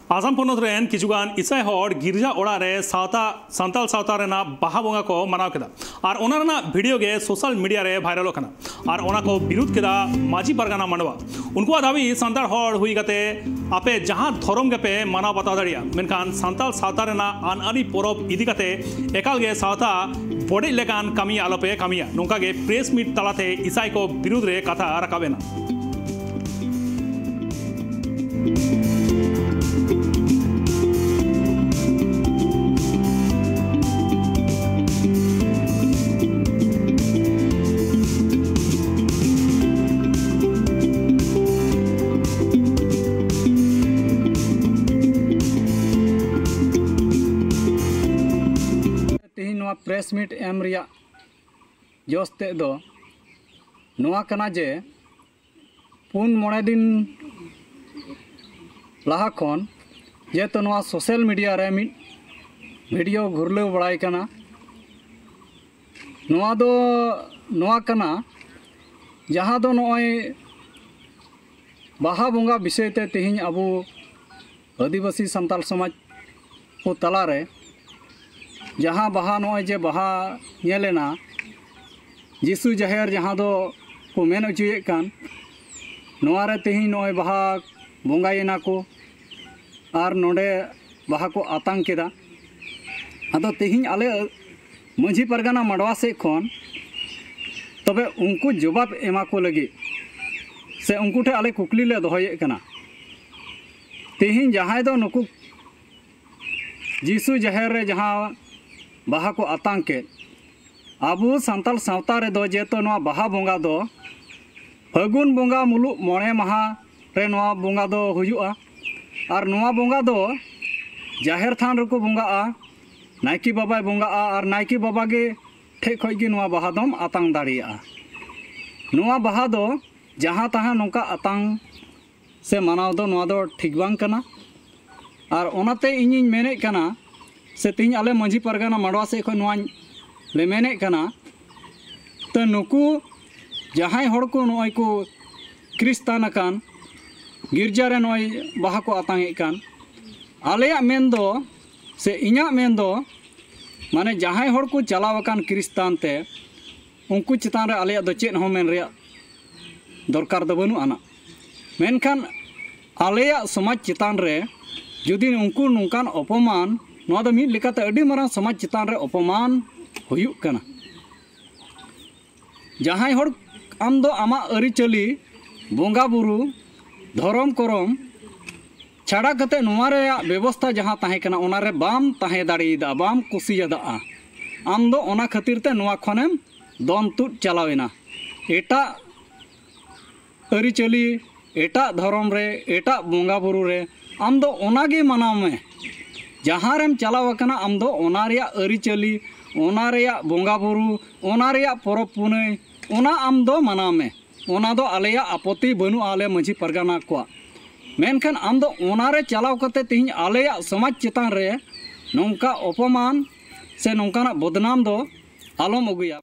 Assam पनत rain किचुगान इसाई horror गिरजा ओड़ा रे सांताल सावता रेना बाहा बोंगा को मनाव केदा और ओना रेना वीडियो गे सोशल मीडिया रे वायरल होना और ओना को विरोध केदा माजी परगना मांडवा उनको दावी सांताल हॉर हुई गते आपे जहां धर्म गेपे मनाव बता दाड़िया मेनखान सांताल सावता रेना आनआनी परब इदी गते एकाल गे सावता बड़े लेकान कमी आलोपे कमिया नोंका गे प्रेस मीट तलाते इसाई को विरोध रे कथा रकाबेना। प्रेस मीट एम रिया जोस्ते दो नोआ कना जे पुन मोड़े दिन लहा खन जे तो नोआ सोशल मीडिया रे मिट वीडियो घुरले बड़ाई कना नोआ कना जहाँ दो नोय बाहा बोंगा विषय ते तेहिं अबो आदिवासी संताल समाज को तला रे जहाँ बाहा नोय जे बाहा नेलेना जीसु जाहेर जहाँ दो को मेन उचुए कान नोआरे तेहिं नोय बाहा बोंगायेना को आर नोडे बाहा को आतंक केदा आदो तेहिं आले मंझी परगना मांडवा से खन तबे उनको जवाब एमा को लगी से उनको ठे आले कुकली ले दोहये कना तेहिं जहाँ दो नुकु जीसु जाहेर रे जहाँ बाहा को आतंक के आबू सांताल सावता रे दो जे तो नोआ बाहा बोंगा दो फागुन बोंगा मुलुग मोड़े माहा रे नोआ बोंगा दो हुजुआ और नोआ बोंगा दो जाहेर थान रको बोंगा नायकी बाबा बोंगा और नायकी बाबा के ठे खय गे नोआ बाहा दम आतंक दाड़िया नोआ बाहा दो जहाँ तहाँ नोका आतंक से मनाव दो नोआ दो ठीक बांग कना और ओनाते इनिन मेने कना से तीन आले मंझी परगना मांडवा से खन ले मेने कना तो नुकु जहां हड़ को नोय को क्रिस्तान कान गिरजा रे नोय बाहा को आतंगे कान आलेया मेन दो से इኛ मेन दो माने जहां हड़ को चलाव कान क्रिस्तान ते उनको चितान रे आलेया दो चेन हो मेन रे दरकार दो बनु आना मेनखान आलेया समाज चितान रे जुदी उनको नुकान अपमान नोआ दो मिद लेकाते अडी मारां समाज चितान रे अपमान हुयुक कना जहां हड़ आम दो आमा अरिचली बोंगा बुरु धर्म करम छाड़ा कते नोआ रे व्यवस्था जहां ताहे कना ओना रे बाम ताहे दाड़ीदा बाम कुसियादा आम दो ओना खातिर ते नोआ खनेम दन तुद चलावेना एटा अरिचली एटा धर्म रे एटा बोंगा बुरु रे आम दो ओना गे मनाव में जहाँ रेम चलाव कना आम दो ओना रेया अरिचली ओना रेया बोंगा बुरु ओना रेया परब पुनई ओना आम दो मनाव में ओना दो आलेया आपत्ति बनु आले मंझी परगना को मेनखान आम दो ओना रे चलाव कते तिहिं आलेया समाज चितान रे नोंका अपमान से नोंकाना बदनाम दो आलम अगुया।